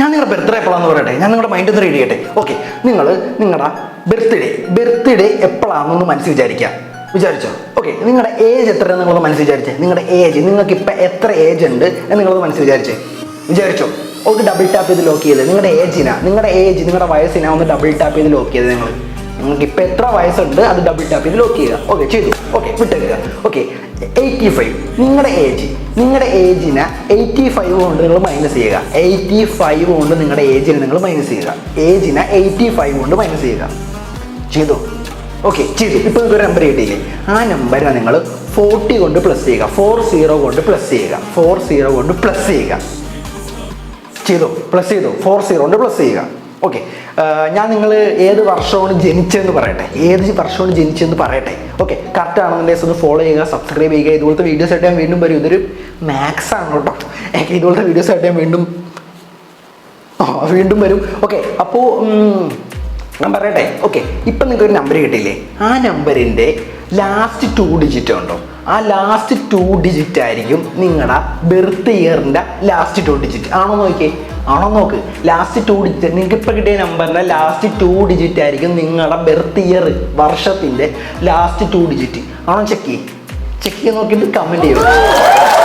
ഞാൻ നിങ്ങളുടെ ബർത്ത്ഡേ എപ്പോഴാണെന്ന് പറയട്ടെ, ഞാൻ നിങ്ങളുടെ മൈൻഡിൽ നിന്ന് റെഡി ചെയ്യട്ടെ. ഓക്കെ, നിങ്ങളുടെ ബർത്ത്ഡേ എപ്പോഴാണെന്നൊന്ന് മനസ്സിൽ വിചാരിച്ചോ. ഓക്കെ, നിങ്ങളുടെ ഏജ് എത്രയാണ് നിങ്ങളൊന്ന് മനസ്സിൽ വിചാരിച്ചേ. നിങ്ങളുടെ ഏജ്, നിങ്ങൾക്ക് ഇപ്പം എത്ര ഏജ് ഉണ്ട് എന്ന് നിങ്ങളൊന്ന് മനസ്സിൽ വിചാരിച്ചോ. ഓക്കെ, ഡബിൾ ടാപ്പ് ചെയ്ത് ലോക്ക് ചെയ്ത് നിങ്ങളുടെ നിങ്ങളുടെ വയസ്സിനാ ഒന്ന് ഡബിൾ ടാപ്പ് ചെയ്ത് ലോക്ക് ചെയ്ത് നിങ്ങൾക്ക് ഇപ്പം എത്ര വയസ്സുണ്ട് അത് ഡബിൾ ടാപ്പ് ചെയ്ത് ലോക്ക് ചെയ്യുക. ഓക്കെ, ചെയ്തു. ഓക്കെ, വിട്ടേക്കുക. ഓക്കെ, 85 നിങ്ങളുടെ ഏജിനെ 85 കൊണ്ട് നിങ്ങൾ മൈനസ് ചെയ്യുക. 85 കൊണ്ട് നിങ്ങളുടെ ഏജിനെ നിങ്ങൾ മൈനസ് ചെയ്യുക. ഏജിനെ 85 കൊണ്ട് മൈനസ് ചെയ്യുക. ചെയ്തു. ഓക്കെ, ചെയ്തു. ഇപ്പം നിങ്ങൾക്ക് ഒരു നമ്പർ കിട്ടിയില്ലേ, ആ നമ്പറിനെ നിങ്ങൾ 40 കൊണ്ട് പ്ലസ് ചെയ്യുക. 40 കൊണ്ട് പ്ലസ് ചെയ്യുക. 40 കൊണ്ട് പ്ലസ് ചെയ്യുക. ചെയ്തു. 40 കൊണ്ട് പ്ലസ് ചെയ്യുക. ഓക്കെ, ഞാൻ നിങ്ങൾ ഏത് വർഷമാണ് ജനിച്ചതെന്ന് പറയട്ടെ. ഓക്കെ, കറക്റ്റ് ആണെന്നുണ്ടെങ്കിൽ ഒന്ന് ഫോളോ ചെയ്യുക, സബ്സ്ക്രൈബ് ചെയ്യുക. ഇതുപോലത്തെ വീഡിയോസ് ആയിട്ട് ഞാൻ വീണ്ടും വരും. ഇതൊരു മാത്സ് ആണ് കേട്ടോ. ഇതുപോലത്തെ വീഡിയോസ് ആയിട്ട് ഞാൻ വീണ്ടും വരും. ഓക്കെ, അപ്പോൾ ഞാൻ പറയട്ടെ. ഓക്കെ, ഇപ്പം നിങ്ങൾക്ക് ഒരു നമ്പർ കിട്ടിയില്ലേ, ആ നമ്പറിൻ്റെ ലാസ്റ്റ് 2 ഡിജിറ്റ് ഉണ്ടോ, ആ ലാസ്റ്റ് 2 ഡിജിറ്റ് ആയിരിക്കും നിങ്ങളുടെ ബർത്ത് ഇയറിൻ്റെ ലാസ്റ്റ് 2 ഡിജിറ്റ്. ആണോ നോക്ക്. ലാസ്റ്റ് 2 ഡിജിറ്റ് നിങ്ങൾക്ക് ഇപ്പം കിട്ടിയ നമ്പറിൻ്റെ ലാസ്റ്റ് 2 ഡിജിറ്റ് ആയിരിക്കും നിങ്ങളുടെ ബർത്ത് ഇയർ വർഷത്തിൻ്റെ ലാസ്റ്റ് 2 ഡിജിറ്റ്. ആണോ ചെക്ക് ചെയ്ത് നോക്കിയിട്ട് കമൻറ്റ് ചെയ്യുക.